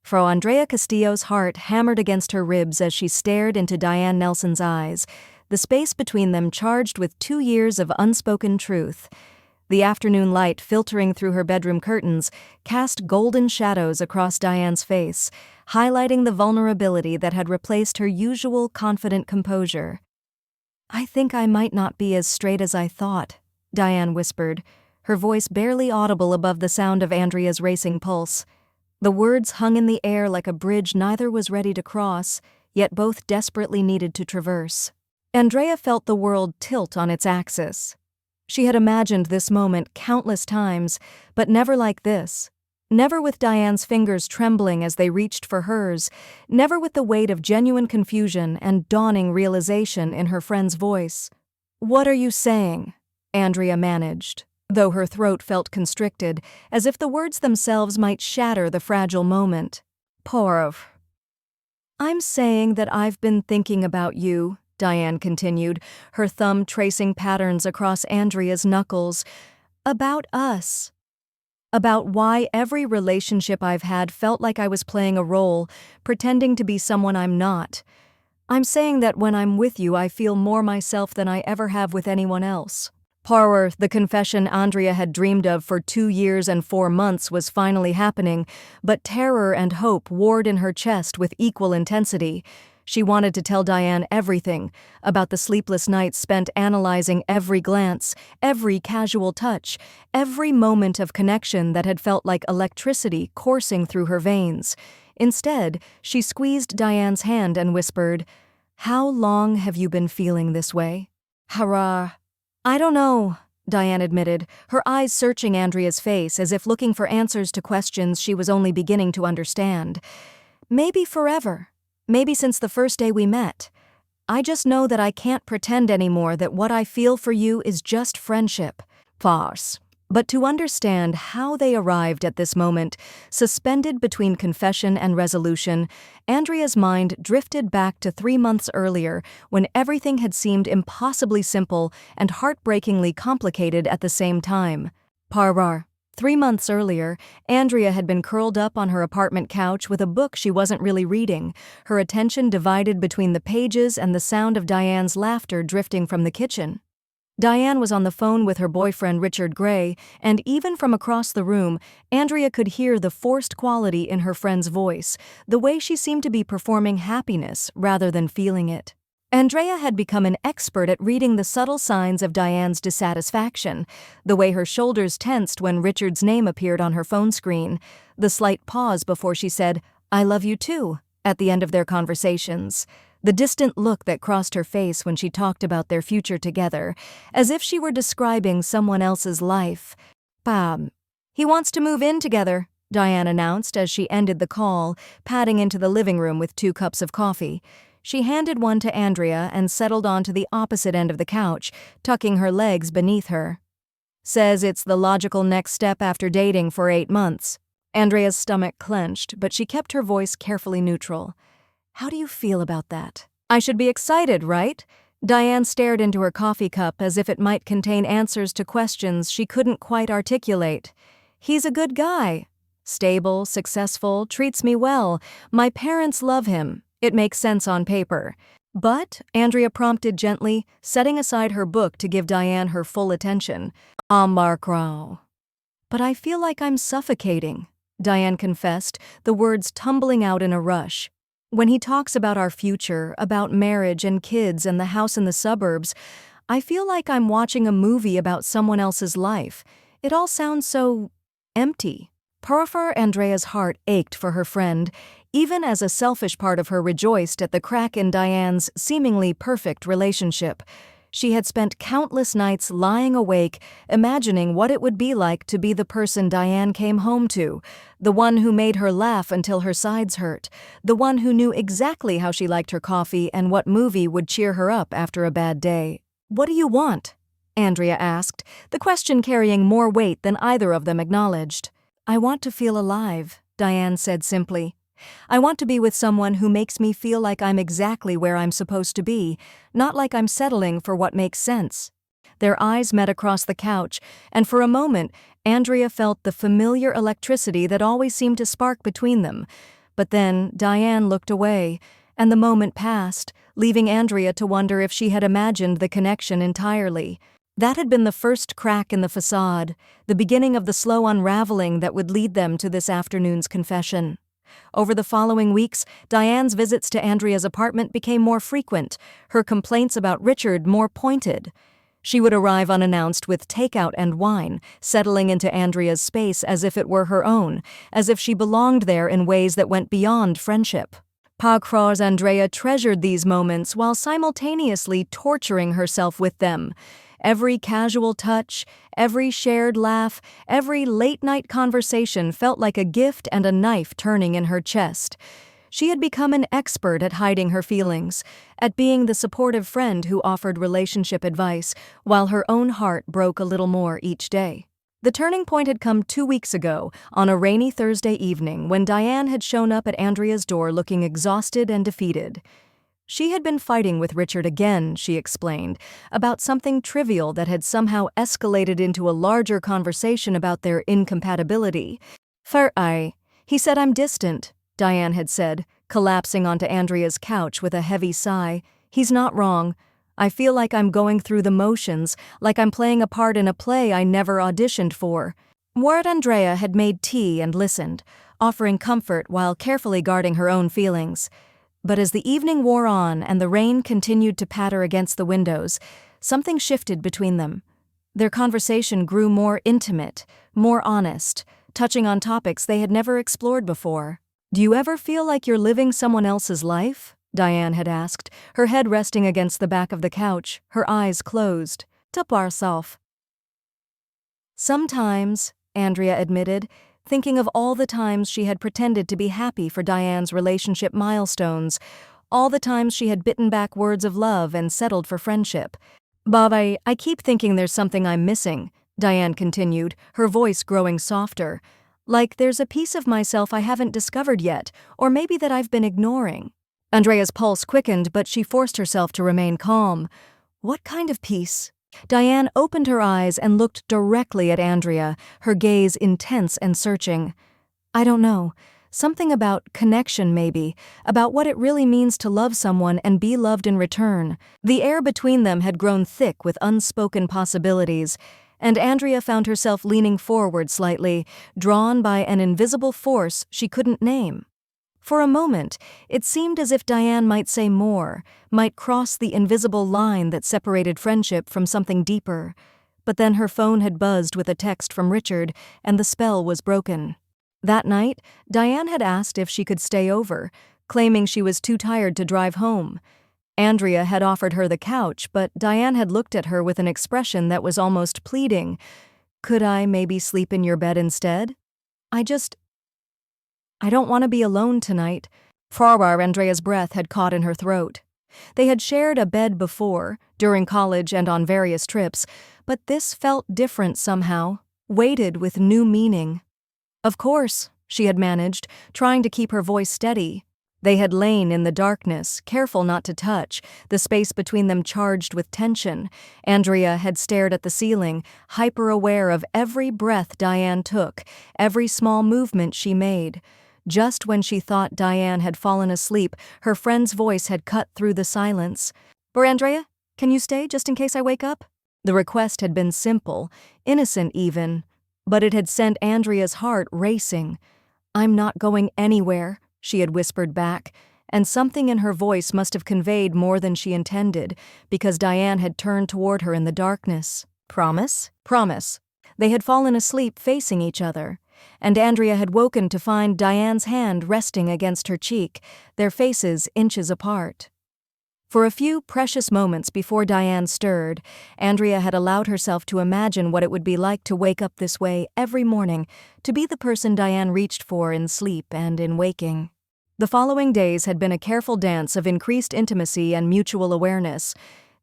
For Andrea Castillo's heart hammered against her ribs as she stared into Diane Nelson's eyes, the space between them charged with 2 years of unspoken truth. The afternoon light filtering through her bedroom curtains cast golden shadows across Diane's face, highlighting the vulnerability that had replaced her usual confident composure. "I think I might not be as straight as I thought," Diane whispered, her voice barely audible above the sound of Andrea's racing pulse. The words hung in the air like a bridge neither was ready to cross, yet both desperately needed to traverse. Andrea felt the world tilt on its axis. She had imagined this moment countless times, but never like this. Never with Diane's fingers trembling as they reached for hers, never with the weight of genuine confusion and dawning realization in her friend's voice. "What are you saying?" Andrea managed, though her throat felt constricted, as if the words themselves might shatter the fragile moment. "Porv. I'm saying that I've been thinking about you," Diane continued, her thumb tracing patterns across Andrea's knuckles. "About us. About why every relationship I've had felt like I was playing a role, pretending to be someone I'm not. I'm saying that when I'm with you I feel more myself than I ever have with anyone else." Horror, the confession Andrea had dreamed of for 2 years and 4 months, was finally happening, but terror and hope warred in her chest with equal intensity. She wanted to tell Diane everything, about the sleepless nights spent analyzing every glance, every casual touch, every moment of connection that had felt like electricity coursing through her veins. Instead, she squeezed Diane's hand and whispered, "How long have you been feeling this way?" "Hurrah. I don't know," Diane admitted, her eyes searching Andrea's face as if looking for answers to questions she was only beginning to understand. "Maybe forever. Maybe since the first day we met. I just know that I can't pretend anymore that what I feel for you is just friendship." Farce. But to understand how they arrived at this moment, suspended between confession and resolution, Andrea's mind drifted back to 3 months earlier when everything had seemed impossibly simple and heartbreakingly complicated at the same time. Parvar. 3 months earlier, Andrea had been curled up on her apartment couch with a book she wasn't really reading, her attention divided between the pages and the sound of Diane's laughter drifting from the kitchen. Diane was on the phone with her boyfriend Richard Gray, and even from across the room, Andrea could hear the forced quality in her friend's voice, the way she seemed to be performing happiness rather than feeling it. Andrea had become an expert at reading the subtle signs of Diane's dissatisfaction, the way her shoulders tensed when Richard's name appeared on her phone screen, the slight pause before she said, "I love you too," at the end of their conversations, the distant look that crossed her face when she talked about their future together, as if she were describing someone else's life. "Bam. He wants to move in together," Diane announced as she ended the call, padding into the living room with 2 cups of coffee. She handed one to Andrea and settled onto the opposite end of the couch, tucking her legs beneath her. "Says it's the logical next step after dating for 8 months. Andrea's stomach clenched, but she kept her voice carefully neutral. "How do you feel about that?" "I should be excited, right?" Diane stared into her coffee cup as if it might contain answers to questions she couldn't quite articulate. "He's a good guy. Stable, successful, treats me well. My parents love him. It makes sense on paper." "But," Andrea prompted gently, setting aside her book to give Diane her full attention. "Markrao." "But I feel like I'm suffocating," Diane confessed, the words tumbling out in a rush. "When he talks about our future, about marriage and kids and the house in the suburbs, I feel like I'm watching a movie about someone else's life. It all sounds so empty." Parafar Andrea's heart ached for her friend, even as a selfish part of her rejoiced at the crack in Diane's seemingly perfect relationship. She had spent countless nights lying awake, imagining what it would be like to be the person Diane came home to, the one who made her laugh until her sides hurt, the one who knew exactly how she liked her coffee and what movie would cheer her up after a bad day. "What do you want?" Andrea asked, the question carrying more weight than either of them acknowledged. "I want to feel alive," Diane said simply. "I want to be with someone who makes me feel like I'm exactly where I'm supposed to be, not like I'm settling for what makes sense." Their eyes met across the couch, and for a moment, Andrea felt the familiar electricity that always seemed to spark between them. But then Diane looked away, and the moment passed, leaving Andrea to wonder if she had imagined the connection entirely. That had been the first crack in the facade, the beginning of the slow unraveling that would lead them to this afternoon's confession. Over the following weeks, Diane's visits to Andrea's apartment became more frequent, her complaints about Richard more pointed. She would arrive unannounced with takeout and wine, settling into Andrea's space as if it were her own, as if she belonged there in ways that went beyond friendship. Pagros Andrea treasured these moments while simultaneously torturing herself with them. Every casual touch, every shared laugh, every late-night conversation felt like a gift and a knife turning in her chest. She had become an expert at hiding her feelings, at being the supportive friend who offered relationship advice, while her own heart broke a little more each day. The turning point had come 2 weeks ago, on a rainy Thursday evening, when Diane had shown up at Andrea's door looking exhausted and defeated. She had been fighting with Richard again, she explained, about something trivial that had somehow escalated into a larger conversation about their incompatibility. He said I'm distant, Diane had said, collapsing onto Andrea's couch with a heavy sigh. He's not wrong. I feel like I'm going through the motions, like I'm playing a part in a play I never auditioned for. Andrea had made tea and listened, offering comfort while carefully guarding her own feelings. But as the evening wore on and the rain continued to patter against the windows, something shifted between them. Their conversation grew more intimate, more honest, touching on topics they had never explored before. "Do you ever feel like you're living someone else's life?" Diane had asked, her head resting against the back of the couch, her eyes closed. Sometimes, Andrea admitted, thinking of all the times she had pretended to be happy for Diane's relationship milestones, all the times she had bitten back words of love and settled for friendship. "Bob, I keep thinking there's something I'm missing," Diane continued, her voice growing softer. "Like there's a piece of myself I haven't discovered yet, or maybe that I've been ignoring." Andrea's pulse quickened, but she forced herself to remain calm. "What kind of piece?" Diane opened her eyes and looked directly at Andrea, her gaze intense and searching. "I don't know. Something about connection, maybe, about what it really means to love someone and be loved in return." The air between them had grown thick with unspoken possibilities, and Andrea found herself leaning forward slightly, drawn by an invisible force she couldn't name. For a moment, it seemed as if Diane might say more, might cross the invisible line that separated friendship from something deeper. But then her phone had buzzed with a text from Richard, and the spell was broken. That night, Diane had asked if she could stay over, claiming she was too tired to drive home. Andrea had offered her the couch, but Diane had looked at her with an expression that was almost pleading. "Could I maybe sleep in your bed instead? I don't want to be alone tonight." Andrea's breath had caught in her throat. They had shared a bed before, during college and on various trips, but this felt different somehow, weighted with new meaning. "Of course," she had managed, trying to keep her voice steady. They had lain in the darkness, careful not to touch, the space between them charged with tension. Andrea had stared at the ceiling, hyper-aware of every breath Diane took, every small movement she made. Just when she thought Diane had fallen asleep, her friend's voice had cut through the silence. "Andrea, can you stay just in case I wake up?" The request had been simple, innocent even, but it had sent Andrea's heart racing. "I'm not going anywhere," she had whispered back, and something in her voice must have conveyed more than she intended, because Diane had turned toward her in the darkness. "Promise?" "Promise." They had fallen asleep facing each other, and Andrea had woken to find Diane's hand resting against her cheek, their faces inches apart. For a few precious moments before Diane stirred, Andrea had allowed herself to imagine what it would be like to wake up this way every morning, to be the person Diane reached for in sleep and in waking. The following days had been a careful dance of increased intimacy and mutual awareness.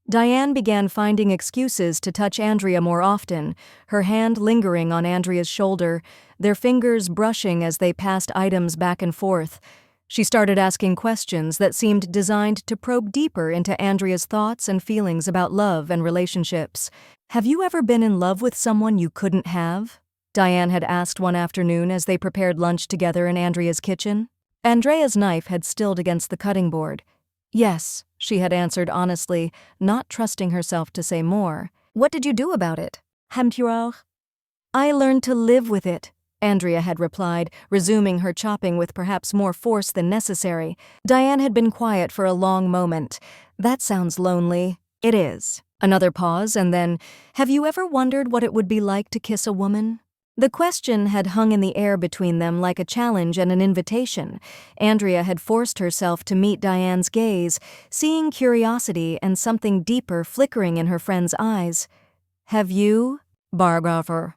Diane began finding excuses to touch Andrea more often, her hand lingering on Andrea's shoulder, their fingers brushing as they passed items back and forth. She started asking questions that seemed designed to probe deeper into Andrea's thoughts and feelings about love and relationships. "Have you ever been in love with someone you couldn't have?" Diane had asked one afternoon as they prepared lunch together in Andrea's kitchen. Andrea's knife had stilled against the cutting board. Yes, she had answered honestly, not trusting herself to say more. What did you do about it? Hamturach? I learned to live with it, Andrea had replied, resuming her chopping with perhaps more force than necessary. Diane had been quiet for a long moment. That sounds lonely. It is. Another pause, and then, have you ever wondered what it would be like to kiss a woman? The question had hung in the air between them like a challenge and an invitation. Andrea had forced herself to meet Diane's gaze, seeing curiosity and something deeper flickering in her friend's eyes. Have you, Bargoffer?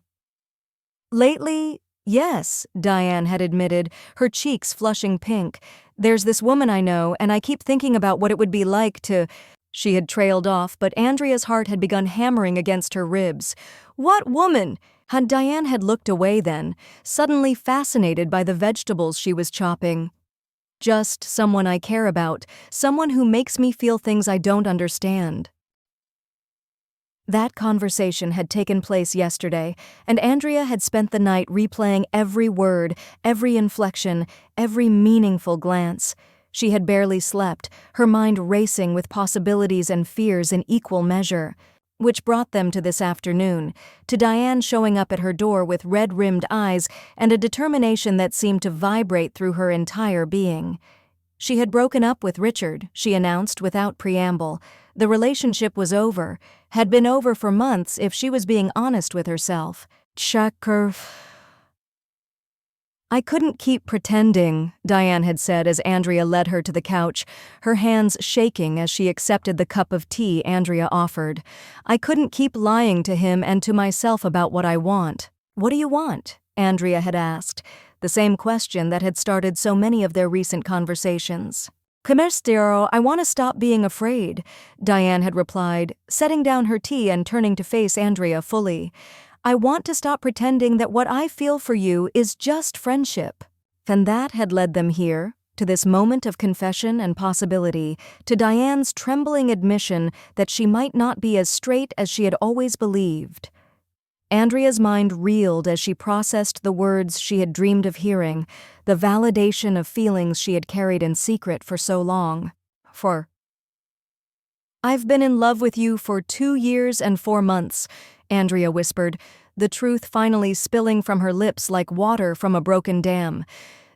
Lately, yes, Diane had admitted, her cheeks flushing pink. There's this woman I know, and I keep thinking about what it would be like to... She had trailed off, but Andrea's heart had begun hammering against her ribs. What woman? Diane had looked away then, suddenly fascinated by the vegetables she was chopping. Just someone I care about, someone who makes me feel things I don't understand. That conversation had taken place yesterday, and Andrea had spent the night replaying every word, every inflection, every meaningful glance. She had barely slept, her mind racing with possibilities and fears in equal measure. Which brought them to this afternoon, to Diane showing up at her door with red-rimmed eyes and a determination that seemed to vibrate through her entire being. She had broken up with Richard, she announced without preamble. The relationship was over, had been over for months if she was being honest with herself. I couldn't keep pretending, Diane had said as Andrea led her to the couch, her hands shaking as she accepted the cup of tea Andrea offered. I couldn't keep lying to him and to myself about what I want. What do you want? Andrea had asked, the same question that had started so many of their recent conversations. Comestero, I want to stop being afraid, Diane had replied, setting down her tea and turning to face Andrea fully. I want to stop pretending that what I feel for you is just friendship. And that had led them here, to this moment of confession and possibility, to Diane's trembling admission that she might not be as straight as she had always believed. Andrea's mind reeled as she processed the words she had dreamed of hearing, the validation of feelings she had carried in secret for so long. I've been in love with you for 2 years and 4 months, Andrea whispered, the truth finally spilling from her lips like water from a broken dam.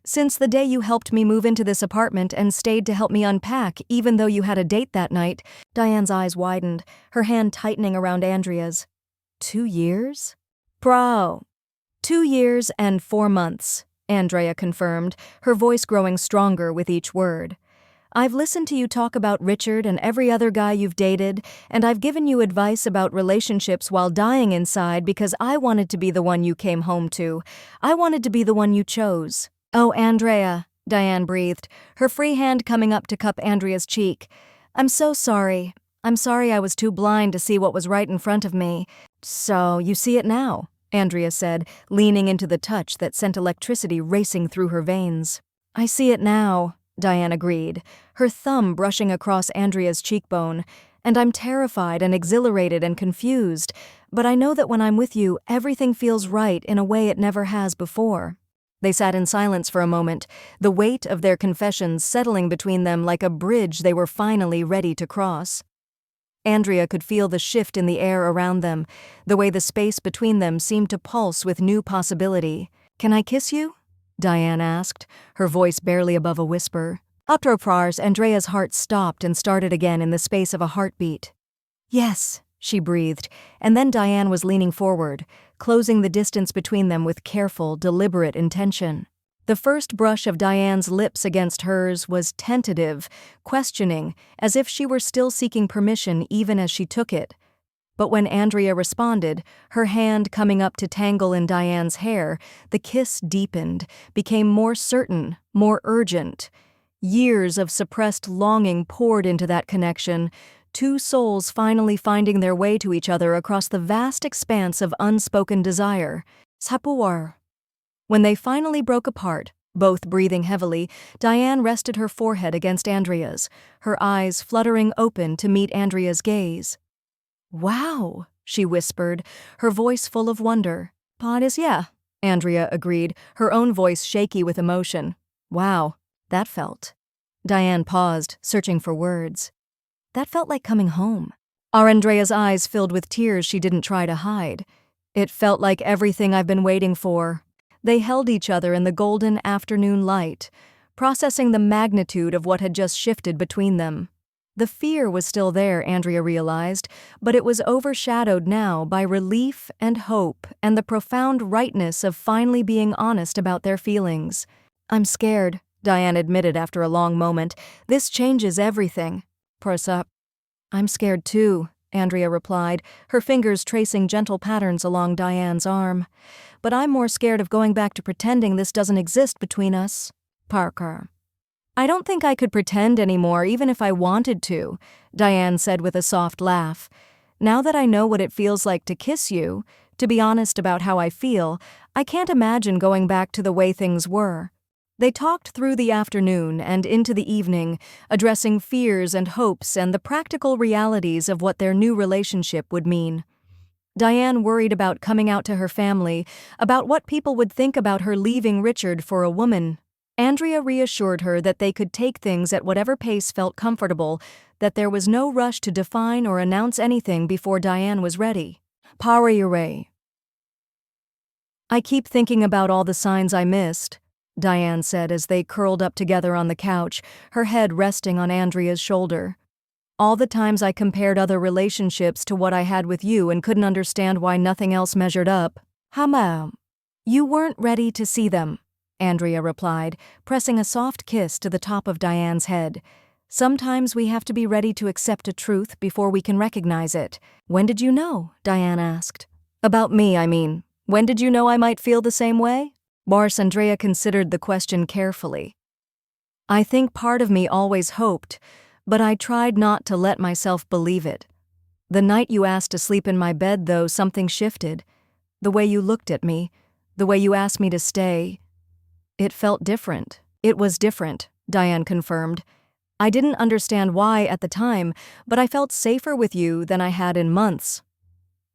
Since the day you helped me move into this apartment and stayed to help me unpack even though you had a date that night, Diane's eyes widened, her hand tightening around Andrea's. 2 years? 2 years and 4 months, Andrea confirmed, her voice growing stronger with each word. I've listened to you talk about Richard and every other guy you've dated, and I've given you advice about relationships while dying inside because I wanted to be the one you came home to. I wanted to be the one you chose. Oh, Andrea, Diane breathed, her free hand coming up to cup Andrea's cheek. I'm so sorry. I'm sorry I was too blind to see what was right in front of me. So, you see it now, Andrea said, leaning into the touch that sent electricity racing through her veins. I see it now, Diane agreed, her thumb brushing across Andrea's cheekbone. And I'm terrified and exhilarated and confused, but I know that when I'm with you, everything feels right in a way it never has before. They sat in silence for a moment, the weight of their confessions settling between them like a bridge they were finally ready to cross. Andrea could feel the shift in the air around them, the way the space between them seemed to pulse with new possibility. Can I kiss you? Diane asked, her voice barely above a whisper. After prayers, Andrea's heart stopped and started again in the space of a heartbeat. Yes, she breathed, and then Diane was leaning forward, closing the distance between them with careful, deliberate intention. The first brush of Diane's lips against hers was tentative, questioning, as if she were still seeking permission even as she took it. But when Andrea responded, her hand coming up to tangle in Diane's hair, the kiss deepened, became more certain, more urgent. Years of suppressed longing poured into that connection, two souls finally finding their way to each other across the vast expanse of unspoken desire. Sapuar. When they finally broke apart, both breathing heavily, Diane rested her forehead against Andrea's, her eyes fluttering open to meet Andrea's gaze. Wow, she whispered, her voice full of wonder. Yeah, Andrea agreed, her own voice shaky with emotion. Wow, that felt. Diane paused, searching for words. That felt like coming home. Andrea's eyes filled with tears she didn't try to hide. It felt like everything I've been waiting for. They held each other in the golden afternoon light, processing the magnitude of what had just shifted between them. The fear was still there, Andrea realized, but it was overshadowed now by relief and hope and the profound rightness of finally being honest about their feelings. I'm scared, Diane admitted after a long moment. This changes everything. Purse up. I'm scared too, Andrea replied, her fingers tracing gentle patterns along Diane's arm. But I'm more scared of going back to pretending this doesn't exist between us. Parker. I don't think I could pretend anymore, even if I wanted to, Diane said with a soft laugh. Now that I know what it feels like to kiss you, to be honest about how I feel, I can't imagine going back to the way things were. They talked through the afternoon and into the evening, addressing fears and hopes and the practical realities of what their new relationship would mean. Diane worried about coming out to her family, about what people would think about her leaving Richard for a woman. Andrea reassured her that they could take things at whatever pace felt comfortable, that there was no rush to define or announce anything before Diane was ready. Power away. I keep thinking about all the signs I missed, Diane said as they curled up together on the couch, her head resting on Andrea's shoulder. All the times I compared other relationships to what I had with you and couldn't understand why nothing else measured up. Ma'am. You weren't ready to see them, Andrea replied, pressing a soft kiss to the top of Diane's head. Sometimes we have to be ready to accept a truth before we can recognize it. When did you know? Diane asked. About me, I mean. When did you know I might feel the same way? Andrea considered the question carefully. I think part of me always hoped, but I tried not to let myself believe it. The night you asked to sleep in my bed, though, something shifted. The way you looked at me, the way you asked me to stay. It felt different. It was different, Diane confirmed. I didn't understand why at the time, but I felt safer with you than I had in months.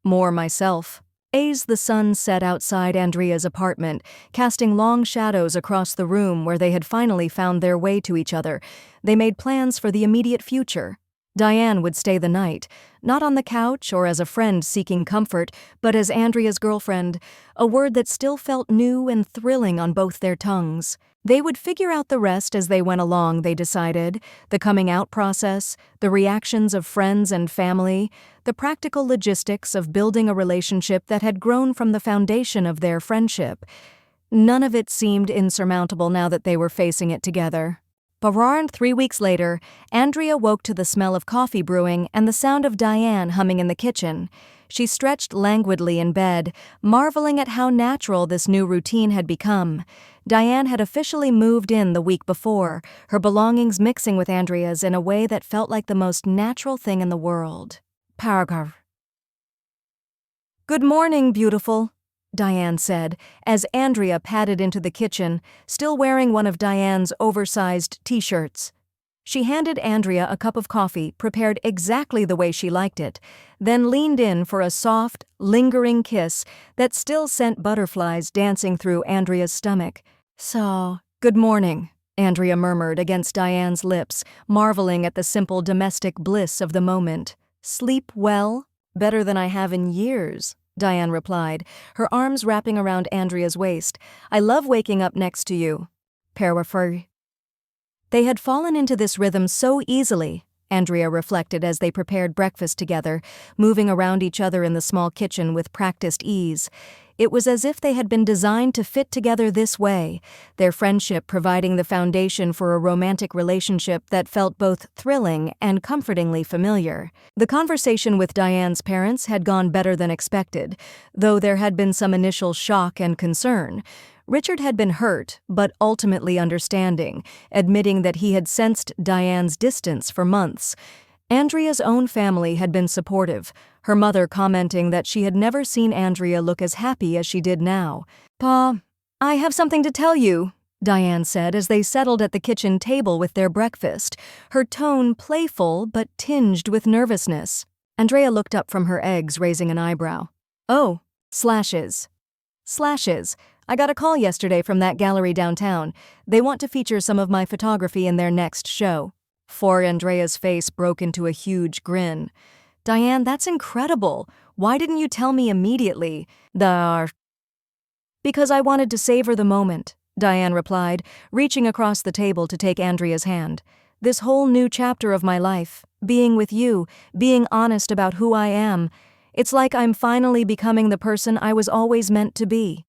More myself. As the sun set outside Andrea's apartment, casting long shadows across the room where they had finally found their way to each other, they made plans for the immediate future. Diane would stay the night, not on the couch or as a friend seeking comfort, but as Andrea's girlfriend, a word that still felt new and thrilling on both their tongues. They would figure out the rest as they went along, they decided, the coming out process, the reactions of friends and family, the practical logistics of building a relationship that had grown from the foundation of their friendship. None of it seemed insurmountable now that they were facing it together. Around 3 weeks later, Andrea woke to the smell of coffee brewing and the sound of Diane humming in the kitchen. She stretched languidly in bed, marveling at how natural this new routine had become. Diane had officially moved in the week before, her belongings mixing with Andrea's in a way that felt like the most natural thing in the world. Paragraph. Good morning, beautiful, Diane said, as Andrea padded into the kitchen, still wearing one of Diane's oversized t-shirts. She handed Andrea a cup of coffee, prepared exactly the way she liked it, then leaned in for a soft, lingering kiss that still sent butterflies dancing through Andrea's stomach. So, good morning, Andrea murmured against Diane's lips, marveling at the simple domestic bliss of the moment. Sleep well? Better than I have in years, Diane replied, her arms wrapping around Andrea's waist. I love waking up next to you. Parafer. They had fallen into this rhythm so easily, Andrea reflected as they prepared breakfast together, moving around each other in the small kitchen with practiced ease. It was as if they had been designed to fit together this way, their friendship providing the foundation for a romantic relationship that felt both thrilling and comfortingly familiar. The conversation with Diane's parents had gone better than expected, though there had been some initial shock and concern. Richard had been hurt, but ultimately understanding, admitting that he had sensed Diane's distance for months. Andrea's own family had been supportive, her mother commenting that she had never seen Andrea look as happy as she did now. Pa, I have something to tell you, Diane said as they settled at the kitchen table with their breakfast, her tone playful but tinged with nervousness. Andrea looked up from her eggs, raising an eyebrow. Oh, slashes. Slashes. I got a call yesterday from that gallery downtown. They want to feature some of my photography in their next show. For Andrea's face broke into a huge grin. Diane, that's incredible. Why didn't you tell me immediately? Because I wanted to savor the moment, Diane replied, reaching across the table to take Andrea's hand. This whole new chapter of my life, being with you, being honest about who I am. It's like I'm finally becoming the person I was always meant to be.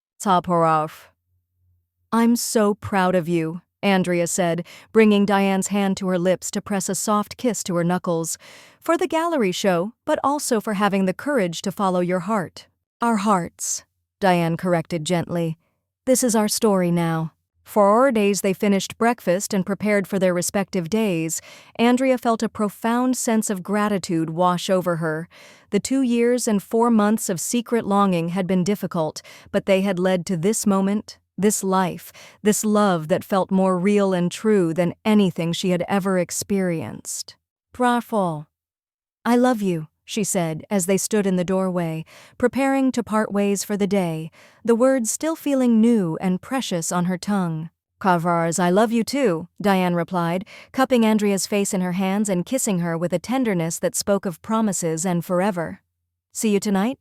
I'm so proud of you, Andrea said, bringing Diane's hand to her lips to press a soft kiss to her knuckles. For the gallery show, but also for having the courage to follow your heart. Our hearts, Diane corrected gently. This is our story now. For our days they finished breakfast and prepared for their respective days, Andrea felt a profound sense of gratitude wash over her. The 2 years and 4 months of secret longing had been difficult, but they had led to this moment, this life, this love that felt more real and true than anything she had ever experienced. Bravo. I love you, she said as they stood in the doorway, preparing to part ways for the day, the words still feeling new and precious on her tongue. Kavars, I love you too, Diane replied, cupping Andrea's face in her hands and kissing her with a tenderness that spoke of promises and forever. See you tonight?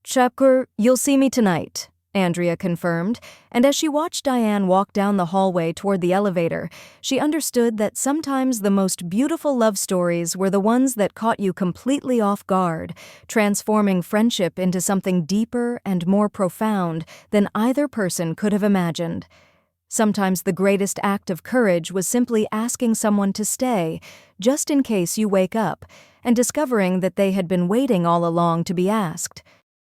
Chapkur, you'll see me tonight, Andrea confirmed, and as she watched Diane walk down the hallway toward the elevator, she understood that sometimes the most beautiful love stories were the ones that caught you completely off guard, transforming friendship into something deeper and more profound than either person could have imagined. Sometimes the greatest act of courage was simply asking someone to stay, just in case you wake up, and discovering that they had been waiting all along to be asked.